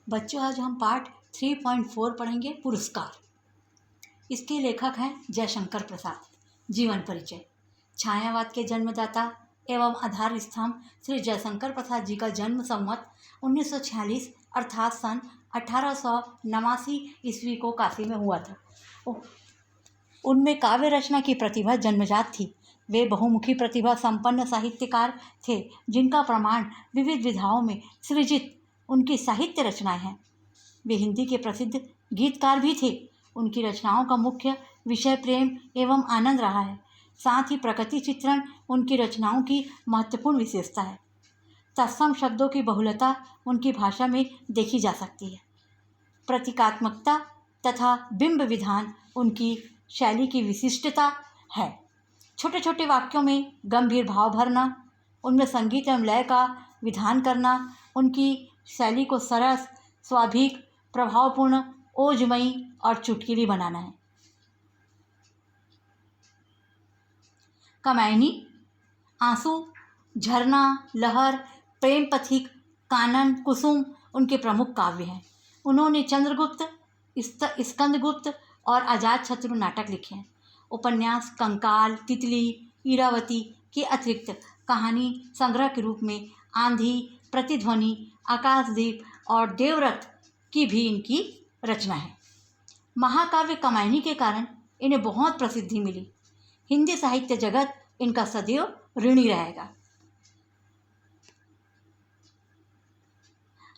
बच्चों, आज हम पाठ 3.4 पढ़ेंगे, पुरस्कार। इसके लेखक हैं जयशंकर प्रसाद। जीवन परिचय। छायावाद के जन्मदाता एवं आधार स्तंभ श्री जयशंकर प्रसाद जी का जन्म संवत 1946 अर्थात सन 1889 ईस्वी को काशी में हुआ था। उनमें काव्य रचना की प्रतिभा जन्मजात थी। वे बहुमुखी प्रतिभा संपन्न साहित्यकार थे, जिनका प्रमाण विविध विधाओं में सृजित उनकी साहित्य रचनाएं हैं। वे हिंदी के प्रसिद्ध गीतकार भी थे। उनकी रचनाओं का मुख्य विषय प्रेम एवं आनंद रहा है। साथ ही प्रकृति चित्रण उनकी रचनाओं की महत्वपूर्ण विशेषता है। तत्सम शब्दों की बहुलता उनकी भाषा में देखी जा सकती है। प्रतीकात्मकता तथा बिंब विधान उनकी शैली की विशिष्टता है। छोटे छोटे वाक्यों में गंभीर भाव भरना, उनमें संगीत एवं लय का विधान करना उनकी शैली को सरस, स्वाभाविक, प्रभावपूर्ण, ओजमयी और चुटकीली बनाना है। कामायनी, आंसू, झरना, लहर, प्रेम पथिक, कानन, कुसुम उनके प्रमुख काव्य हैं। उन्होंने चंद्रगुप्त, स्कंदगुप्त और अजातशत्रु नाटक लिखे हैं। उपन्यास कंकाल, तितली, इरावती के अतिरिक्त कहानी संग्रह के रूप में आंधी, प्रतिध्वनि, आकाशदीप और देवव्रत की भी इनकी रचना है। महाकाव्य कामायनी के कारण इन्हें बहुत प्रसिद्धि मिली। हिंदी साहित्य जगत इनका सदैव ऋणी रहेगा।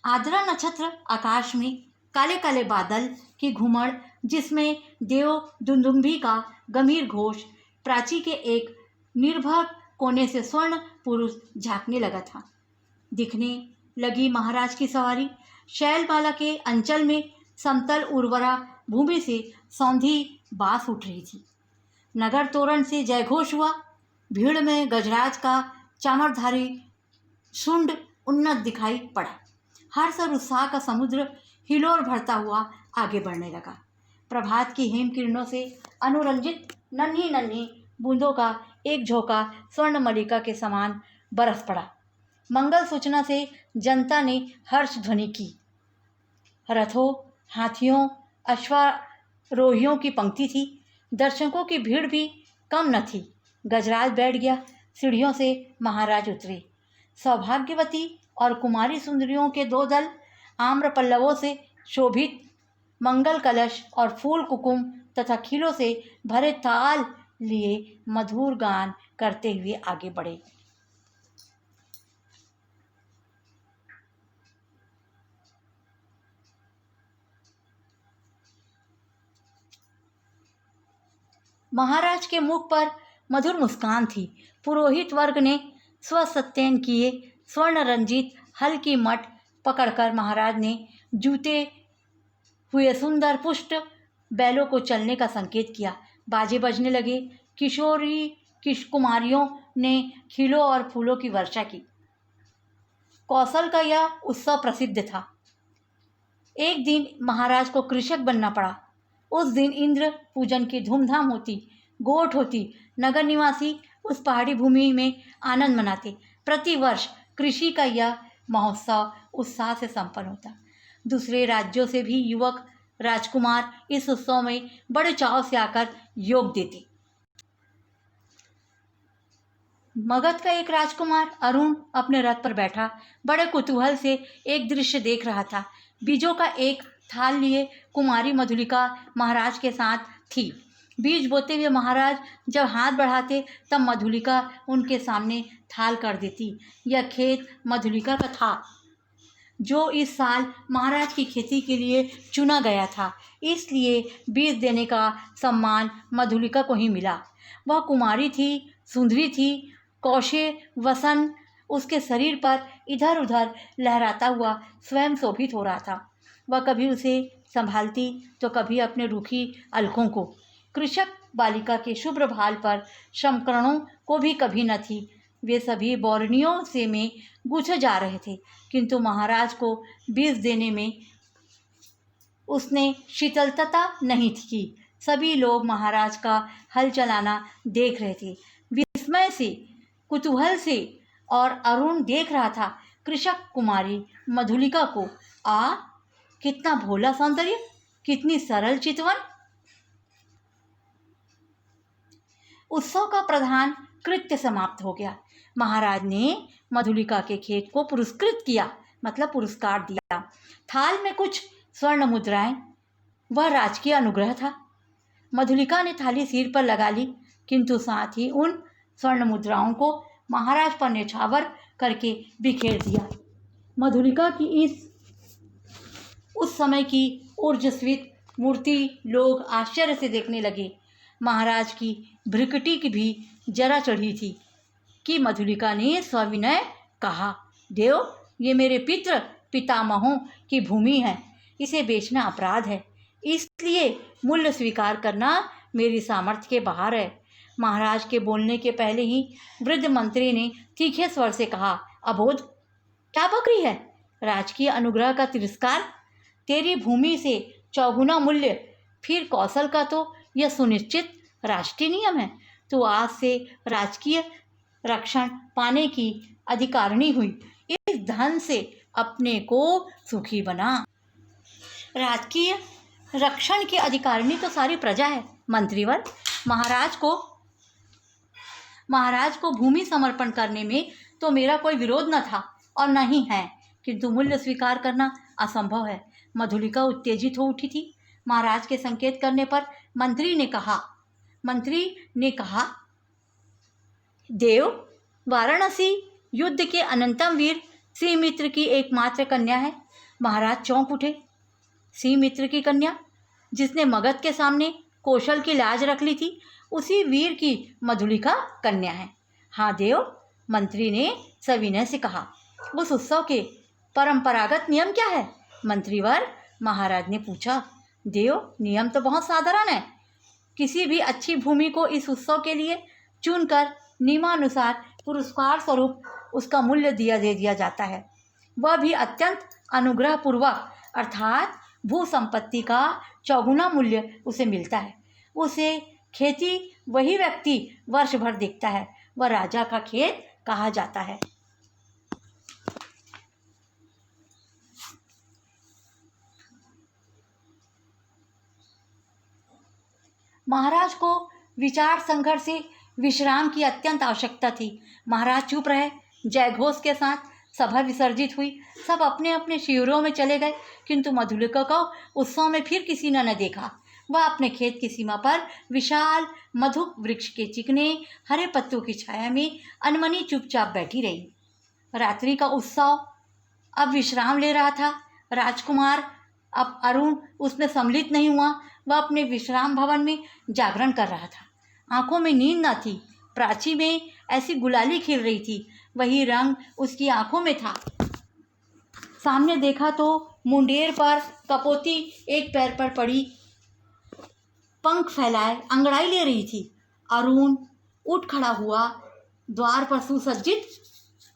आद्रा नक्षत्र आकाश में काले काले बादल की घुमड़, जिसमें देव दुंदुम्भी का गंभीर घोष, प्राची के एक निर्भर कोने से स्वर्ण पुरुष झांकने लगा था। दिखने लगी महाराज की सवारी। शैलमाला के अंचल में समतल उर्वरा भूमि से सौंधी बास उठ रही थी। नगर तोरण से जयघोष हुआ। भीड़ में गजराज का चामरधारी शुंड उन्नत दिखाई पड़ा। हर्ष और उत्साह का समुद्र हिलोर भरता हुआ आगे बढ़ने लगा। प्रभात की हेम किरणों से अनुरंजित नन्ही नन्ही बूंदों का एक झोंका स्वर्ण मलिका के समान बरस पड़ा। मंगल सूचना से जनता ने हर्ष ध्वनि की। रथों, हाथियों, अश्वारोहियों की पंक्ति थी। दर्शकों की भीड़ भी कम न थी। गजराज बैठ गया। सीढ़ियों से महाराज उतरे। सौभाग्यवती और कुमारी सुंदरियों के दो दल आम्र पल्लवों से शोभित मंगल कलश और फूल कुकुम तथा खीलों से भरे ताल लिए मधुर गान करते हुए आगे बढ़े। महाराज के मुख पर मधुर मुस्कान थी। पुरोहित वर्ग ने स्वसत्यन किए स्वर्ण रंजित हल्की मट पकड़कर महाराज ने जूते हुए सुंदर पुष्ट बैलों को चलने का संकेत किया। बाजे बजने लगे। कुमारियों ने खीलों और फूलों की वर्षा की। कौशल का यह उत्सव प्रसिद्ध था। एक दिन महाराज को कृषक बनना पड़ा। उस दिन इंद्र पूजन की धूमधाम होती, गोठ होती। नगर निवासी उस पहाड़ी भूमि में आनंद मनाते। प्रतिवर्ष कृषि का यह महोत्सव उत्साह से संपन्न होता। दूसरे राज्यों से भी युवक राजकुमार इस उत्सव में बड़े चाव से आकर योग देते। मगध का एक राजकुमार अरुण अपने रथ पर बैठा बड़े कुतूहल से एक दृश्य देख रहा था। बीजों का एक थाल लिए कुमारी मधुलिका महाराज के साथ थी। बीज बोते हुए महाराज जब हाथ बढ़ाते तब मधुलिका उनके सामने थाल कर देती। यह खेत मधुलिका का था, जो इस साल महाराज की खेती के लिए चुना गया था। इसलिए बीज देने का सम्मान मधुलिका को ही मिला। वह कुमारी थी, सुंदरी थी। कौशे वसन उसके शरीर पर इधर उधर लहराता हुआ स्वयं शोभित हो रहा था। वह कभी उसे संभालती तो कभी अपने रूखी अलकों को। कृषक बालिका के शुभ्र भाल पर समकरणों को भी कभी न थी। वे सभी बौरनियों से में गुछे जा रहे थे, किंतु महाराज को बीज देने में उसने शीतलता नहीं की। सभी लोग महाराज का हल चलाना देख रहे थे, विस्मय से, कुतूहल से। और अरुण देख रहा था कृषक कुमारी मधुलिका को कितना भोला सौंदर्य, कितनी सरल चितवन। उत्सव का प्रधान कृत्य समाप्त हो गया। महाराज ने मधुलिका के खेत को पुरस्कृत किया, मतलब पुरस्कार दिया। थाल में कुछ स्वर्ण मुद्राएं, वह राजकीय अनुग्रह था। मधुलिका ने थाली सिर पर लगा ली, किंतु साथ ही उन स्वर्ण मुद्राओं को महाराज पर न्यौछावर करके बिखेर दिया। मधुलिका की उस समय की ऊर्जस्वित मूर्ति लोग आश्चर्य से देखने लगे। महाराज की भ्रिकुटी की भी जरा चढ़ी थी कि मधुलिका ने सविनय कहा, देव, ये मेरे पितामहों की भूमि है, इसे बेचना अपराध है, इसलिए मूल्य स्वीकार करना मेरी सामर्थ्य के बाहर है। महाराज के बोलने के पहले ही वृद्ध मंत्री ने तीखे स्वर से कहा, अबोध, क्या बकरी है? राजकीय अनुग्रह का तिरस्कार, तेरी भूमि से चौगुना मूल्य, फिर कौशल का तो यह सुनिश्चित राष्ट्रीय नियम है। तो आज से राजकीय रक्षण पाने की अधिकारिणी हुई, इस धन से अपने को सुखी बना। राजकीय रक्षण की अधिकारिणी तो सारी प्रजा है मंत्रीवर। महाराज को भूमि समर्पण करने में तो मेरा कोई विरोध न था और न ही है, किंतु मूल्य स्वीकार करना असंभव है। मधुलिका उत्तेजित हो उठी थी। महाराज के संकेत करने पर मंत्री ने कहा, देव, वाराणसी युद्ध के अनंतम वीर श्रीमित्र की एकमात्र कन्या है। महाराज चौंक उठे। श्रीमित्र की कन्या, जिसने मगध के सामने कौशल की लाज रख ली थी, उसी वीर की मधुलिका कन्या है। हाँ देव, मंत्री ने सविनय से कहा। उस उत्सव के परंपरागत नियम क्या है मंत्रीवर? महाराज ने पूछा। देव, नियम तो बहुत साधारण है। किसी भी अच्छी भूमि को इस उत्सव के लिए चुनकर नियमानुसार पुरस्कार स्वरूप उसका मूल्य दे दिया जाता है, वह भी अत्यंत अनुग्रहपूर्वक, अर्थात भू संपत्ति का चौगुना मूल्य उसे मिलता है। उसे खेती वही व्यक्ति वर्ष भर देखता है, वह राजा का खेत कहा जाता है। महाराज को विचार संघर्ष से विश्राम की अत्यंत आवश्यकता थी। महाराज चुप रहे। जयघोष के साथ सभा विसर्जित हुई। सब अपने अपने शिविरों में चले गए, किंतु मधुलिका को उत्सव में फिर किसी ने न देखा। वह अपने खेत की सीमा पर विशाल मधुक वृक्ष के चिकने हरे पत्तों की छाया में अनमनी चुपचाप बैठी रही। रात्रि का उत्सव अब विश्राम ले रहा था। राजकुमार अब अरुण उसमें सम्मिलित नहीं हुआ। वह अपने विश्राम भवन में जागरण कर रहा था। आंखों में नींद न थी। प्राची में ऐसी गुलाली खिल रही थी, वही रंग उसकी आंखों में था। सामने देखा तो मुंडेर पर कपोती एक पैर पर पड़ी, पंख फैलाए अंगड़ाई ले रही थी। अरुण उठ खड़ा हुआ। द्वार पर सुसज्जित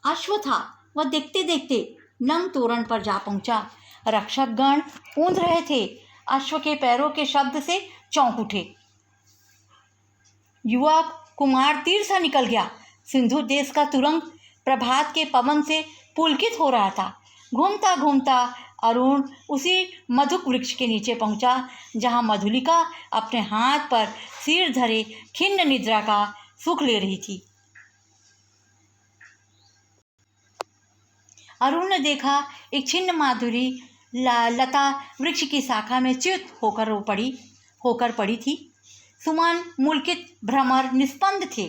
अश्व था। वह देखते देखते नंग तोरण पर जा पहुंचा। रक्षकगण ऊंध रहे थे। अश्व के पैरों के शब्द से चौंक उठे। युवक कुमार तीर सा निकल गया। सिंधु देश का तुरंग प्रभात के पवन से पुलकित हो रहा था। घूमता घूमता अरुण उसी मधुक वृक्ष के नीचे पहुंचा, जहां मधुलिका अपने हाथ पर सिर धरे खिन्न निद्रा का सुख ले रही थी। अरुण ने देखा एक छिन्न माधुरी लता वृक्ष की शाखा में च्युत होकर पड़ी थी। सुमन मुलकित भ्रमर निस्पंद थे।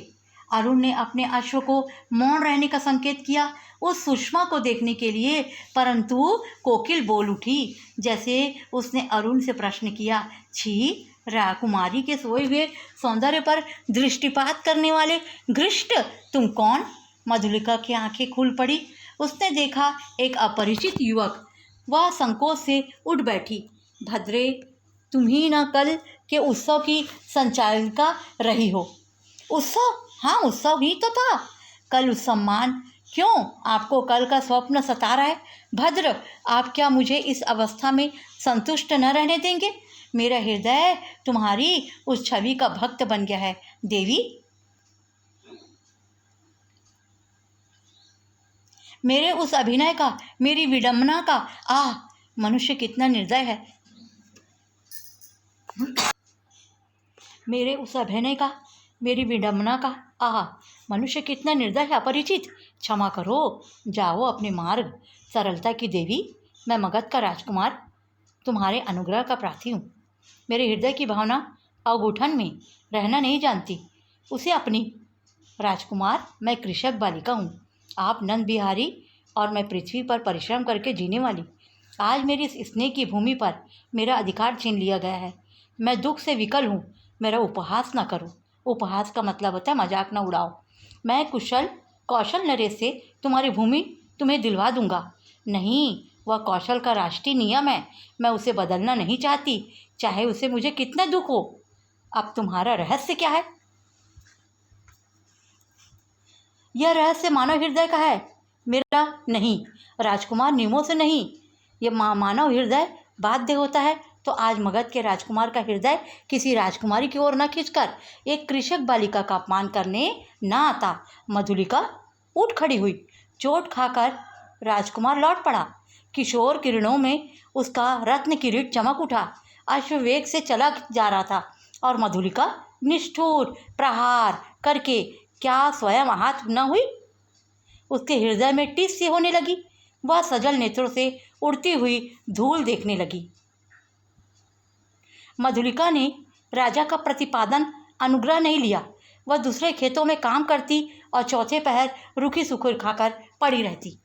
अरुण ने अपने अश्व को मौन रहने का संकेत किया उस सुषमा को देखने के लिए, परंतु कोकिल बोल उठी, जैसे उसने अरुण से प्रश्न किया, छी, राकुमारी के सोए हुए सौंदर्य पर दृष्टिपात करने वाले घृष्ट तुम कौन? मधुलिका की आंखें खुल पड़ी। उसने देखा एक अपरिचित युवक। वह संकोच से उठ बैठी। भद्रे, तुम ही न कल के उत्सव की संचालिका रही हो। उत्सव? हाँ, उत्सव ही तो था। कल सम्मान क्यों? आपको कल का स्वप्न सता रहा है? भद्र, आप क्या मुझे इस अवस्था में संतुष्ट न रहने देंगे? मेरा हृदय तुम्हारी उस छवि का भक्त बन गया है देवी। मेरे उस अभिनय का, मेरी विडंबना का, मनुष्य कितना निर्दय है। मेरे उस अभिनय का, मेरी विडंबना का, आह, मनुष्य कितना निर्दय है अपरिचित। क्षमा करो, जाओ अपने मार्ग। सरलता की देवी, मैं मगध का राजकुमार तुम्हारे अनुग्रह का प्रार्थी हूँ। मेरे हृदय की भावना अवगुठन में रहना नहीं जानती, उसे अपनी। राजकुमार, मैं कृषक बालिका हूँ, आप नंद बिहारी और मैं पृथ्वी पर परिश्रम करके जीने वाली। आज मेरी इस स्नेह की भूमि पर मेरा अधिकार छीन लिया गया है। मैं दुख से विकल हूँ, मेरा उपहास ना करो। उपहास का मतलब होता है मजाक ना उड़ाओ। मैं कौशल नरेश से तुम्हारी भूमि तुम्हें दिलवा दूंगा। नहीं, वह कौशल का राष्ट्रीय नियम है, मैं उसे बदलना नहीं चाहती, चाहे उसे मुझे कितना दुख हो। अब तुम्हारा रहस्य क्या है? यह रहस्य मानव हृदय का है, मेरा नहीं। राजकुमार नियमों से नहीं, यह मानव हृदय बाध्य होता है तो आज मगध के राजकुमार का हृदय किसी राजकुमारी की ओर न खींचकर एक कृषक बालिका का अपमान करने न आता। मधुलिका उठ खड़ी हुई। चोट खाकर राजकुमार लौट पड़ा। किशोर किरणों में उसका रत्न किरीट चमक उठा। अश्ववेग से चला जा रहा था और मधुलिका निष्ठुर प्रहार करके क्या स्वयं आहत न हुई? उसके हृदय में टिस सी होने लगी। वह सजल नेत्रों से उड़ती हुई धूल देखने लगी। मधुलिका ने राजा का प्रतिपादन अनुग्रह नहीं लिया। वह दूसरे खेतों में काम करती और चौथे पहर रूखी सूखी खाकर पड़ी रहती।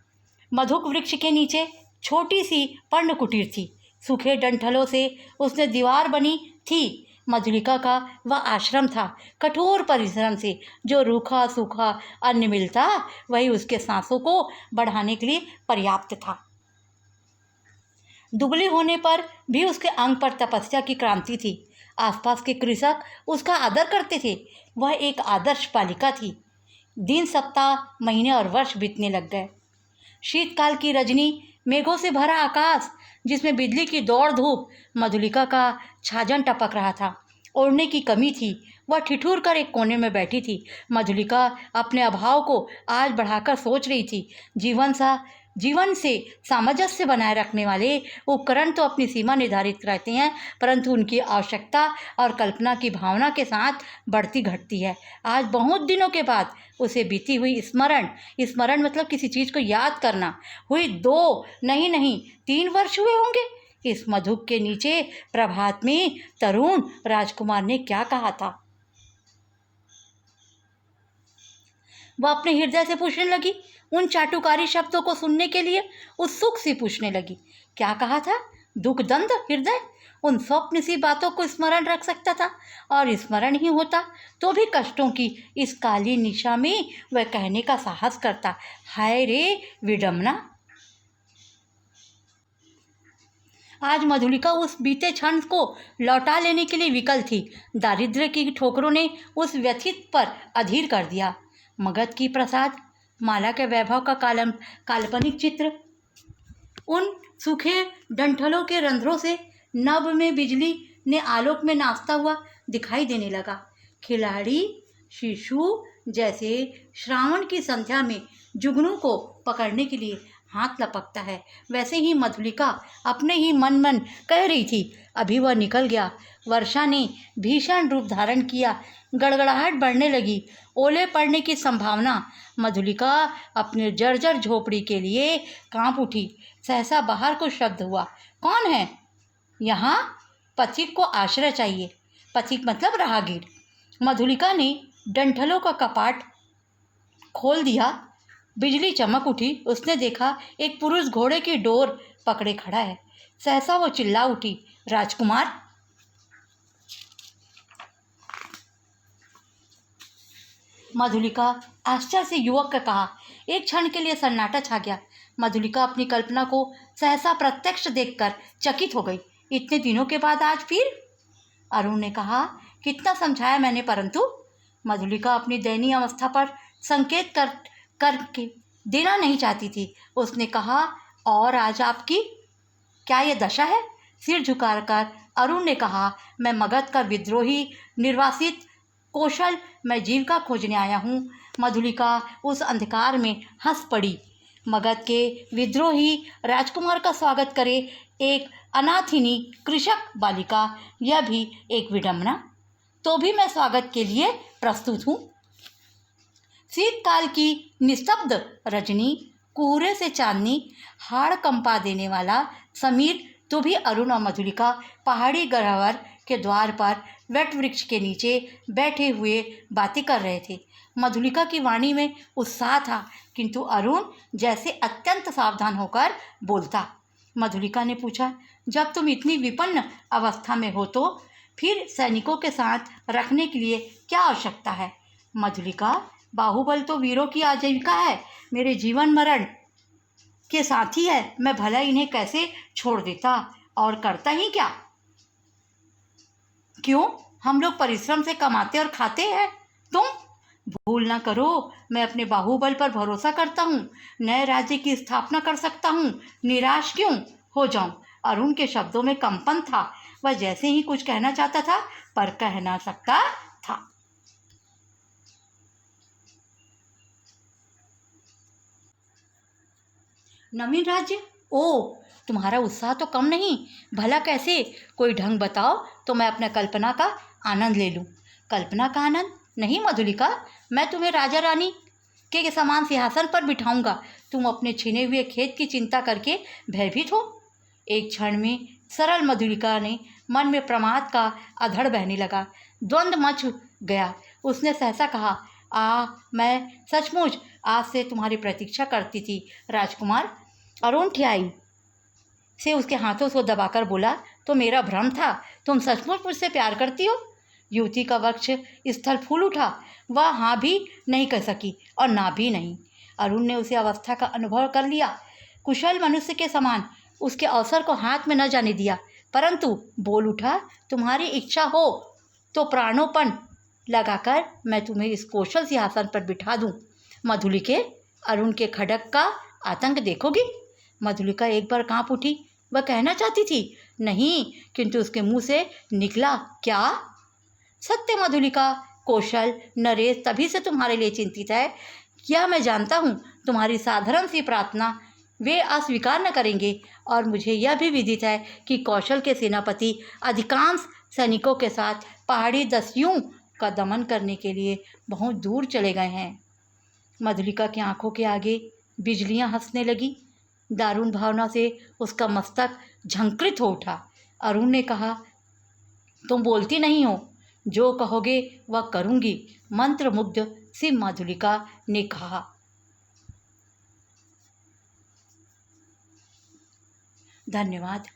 मधुक वृक्ष के नीचे छोटी सी पर्ण कुटीर थी। सूखे डंठलों से उसने दीवार बनी थी। मधुलिका का वह आश्रम था। कठोर परिश्रम से जो रूखा सूखा अन्न मिलता, वही उसके सांसों को बढ़ाने के लिए पर्याप्त था। दुबले होने पर भी उसके अंग पर तपस्या की क्रांति थी। आसपास के कृषक उसका आदर करते थे। वह एक आदर्श बालिका थी। दिन, सप्ताह, महीने और वर्ष बीतने लग गए। शीतकाल की रजनी, मेघों से भरा आकाश जिसमें बिजली की दौड़ धूप, मधुलिका का छाजन टपक रहा था। ओढ़ने की कमी थी। वह ठिठुर कर एक कोने में बैठी थी। मधुलिका अपने अभाव को आज बढ़ाकर सोच रही थी। जीवन से सामंजस्य बनाए रखने वाले उपकरण तो अपनी सीमा निर्धारित करते हैं, परंतु उनकी आवश्यकता और कल्पना की भावना के साथ बढ़ती घटती है। आज बहुत दिनों के बाद उसे बीती हुई स्मरण मतलब किसी चीज़ को याद करना हुई। 2 नहीं 3 वर्ष हुए होंगे। इस मधुक के नीचे प्रभात में तरुण राजकुमार ने क्या कहा था? वह अपने हृदय से पूछने लगी। उन चाटुकारी शब्दों को सुनने के लिए उत्सुक सी पूछने लगी। क्या कहा था? दुखदंत हृदय उन स्वप्न सी बातों को स्मरण रख सकता था, और स्मरण ही होता तो भी कष्टों की इस काली निशा में वह कहने का साहस करता। हाय रे विडंबना! आज मधुलिका उस बीते क्षण को लौटा लेने के लिए विकल थी। दारिद्र्य की ठोकरों ने उस व्यथित पर अधीर कर दिया। मगध की प्रसाद माला के वैभव का काल्पनिक चित्र उन सूखे डंठलों के रंध्रों से नभ में बिजली ने आलोक में नाचता हुआ दिखाई देने लगा। खिलाड़ी शिशु जैसे श्रावण की संध्या में जुगनू को पकड़ने के लिए हाथ लपकता है, वैसे ही मधुलिका अपने ही मन कह रही थी। अभी वह निकल गया। वर्षा ने भीषण रूप धारण किया। गड़गड़ाहट बढ़ने लगी। ओले पड़ने की संभावना। मधुलिका अपने जर्जर झोपड़ी के लिए कांप उठी। सहसा बाहर कुछ शब्द हुआ। कौन है यहाँ? पथिक को आश्रय चाहिए। पथिक मतलब राहगीर। मधुलिका ने डंठलों का कपाट खोल दिया। बिजली चमक उठी। उसने देखा एक पुरुष घोड़े की डोर पकड़े खड़ा है। सहसा वो चिल्ला उठी, राजकुमार! मधुलिका आश्चर्य से युवक का कहा। एक क्षण के लिए सन्नाटा छा गया। मधुलिका अपनी कल्पना को सहसा प्रत्यक्ष देखकर चकित हो गई। इतने दिनों के बाद आज फिर? अरुण ने कहा। कितना समझाया मैंने, परंतु मधुलिका अपनी दयनीय अवस्था पर संकेत करके देना नहीं चाहती थी। उसने कहा, और आज आपकी क्या ये दशा है? सिर झुकाकर अरुण ने कहा, मैं मगध का विद्रोही निर्वासित कौशल, मैं जीविका खोजने आया हूँ। मधुलिका उस अंधकार में हंस पड़ी। मगध के विद्रोही राजकुमार का स्वागत करे एक अनाथिनी कृषक बालिका, यह भी एक विडंबना। तो भी मैं स्वागत के लिए प्रस्तुत हूँ। शीतकाल की निस्तब्ध रजनी, कोहरे से चांदनी, हाड़ कंपा देने वाला समीर, तो भी अरुण और मधुलिका पहाड़ी गह्वर के द्वार पर वट वृक्ष के नीचे बैठे हुए बातें कर रहे थे। मधुलिका की वाणी में उत्साह था, किंतु अरुण जैसे अत्यंत सावधान होकर बोलता। मधुलिका ने पूछा, जब तुम इतनी विपन्न अवस्था में हो तो फिर सैनिकों के साथ रखने के लिए क्या आवश्यकता है? मधुलिका, बाहुबल तो वीरों की आजीविका है, मेरे जीवन मरण के साथी है। मैं भला इन्हें कैसे छोड़ देता, और करता ही क्या? क्यों? हम लोग परिश्रम से कमाते और खाते हैं। तुम भूल ना करो, मैं अपने बाहुबल पर भरोसा करता हूँ, नए राज्य की स्थापना कर सकता हूँ। निराश क्यों हो जाऊं? अरुण के शब्दों में कंपन था। वह जैसे ही कुछ कहना चाहता था, पर कह ना सकता था। नवीन राज्य? ओ, तुम्हारा उत्साह तो कम नहीं। भला कैसे? कोई ढंग बताओ तो मैं अपना कल्पना का आनंद ले लूं। कल्पना का आनंद? नहीं मधुलिका, मैं तुम्हें राजा रानी के समान सिंहासन पर बिठाऊंगा। तुम अपने छिने हुए खेत की चिंता करके भयभीत हो। एक क्षण में सरल मधुलिका ने मन में प्रमाद का अधड़ बहने लगा। द्वंद्व मच गया। उसने सहसा कहा, मैं सचमुच आज से तुम्हारी प्रतीक्षा करती थी राजकुमार। अरुण ठियाई से उसके हाथों से दबाकर बोला, तो मेरा भ्रम था। तुम सचमुच मुझसे प्यार करती हो? युवती का वक्ष स्थल फूल उठा। वह हाँ भी नहीं कह सकी और ना भी नहीं। अरुण ने उसे अवस्था का अनुभव कर लिया। कुशल मनुष्य के समान उसके अवसर को हाथ में न जाने दिया, परंतु बोल उठा, तुम्हारी इच्छा हो तो प्राणोपण लगाकर मैं तुम्हें इस कौशल सिंहासन पर बिठा दूं। मधुलिके, अरुण के खड़क का आतंक देखोगी? मधुलिका एक बार कांप उठी। वह कहना चाहती थी नहीं, किंतु उसके मुंह से निकला क्या? सत्य मधुलिका, कौशल नरेश तभी से तुम्हारे लिए चिंतित है। क्या मैं जानता हूँ तुम्हारी साधारण सी प्रार्थना वे अस्वीकार न करेंगे, और मुझे यह भी विदित है कि कौशल के सेनापति अधिकांश सैनिकों के साथ पहाड़ी दस्युओं का दमन करने के लिए बहुत दूर चले गए हैं। मधुलिका की आंखों के आगे बिजलियां हंसने लगी। दारुण भावना से उसका मस्तक झंकृत हो उठा। अरुण ने कहा, तुम बोलती नहीं हो। जो कहोगे वह करूंगी, मंत्रमुग्ध सी मधुलिका ने कहा। धन्यवाद।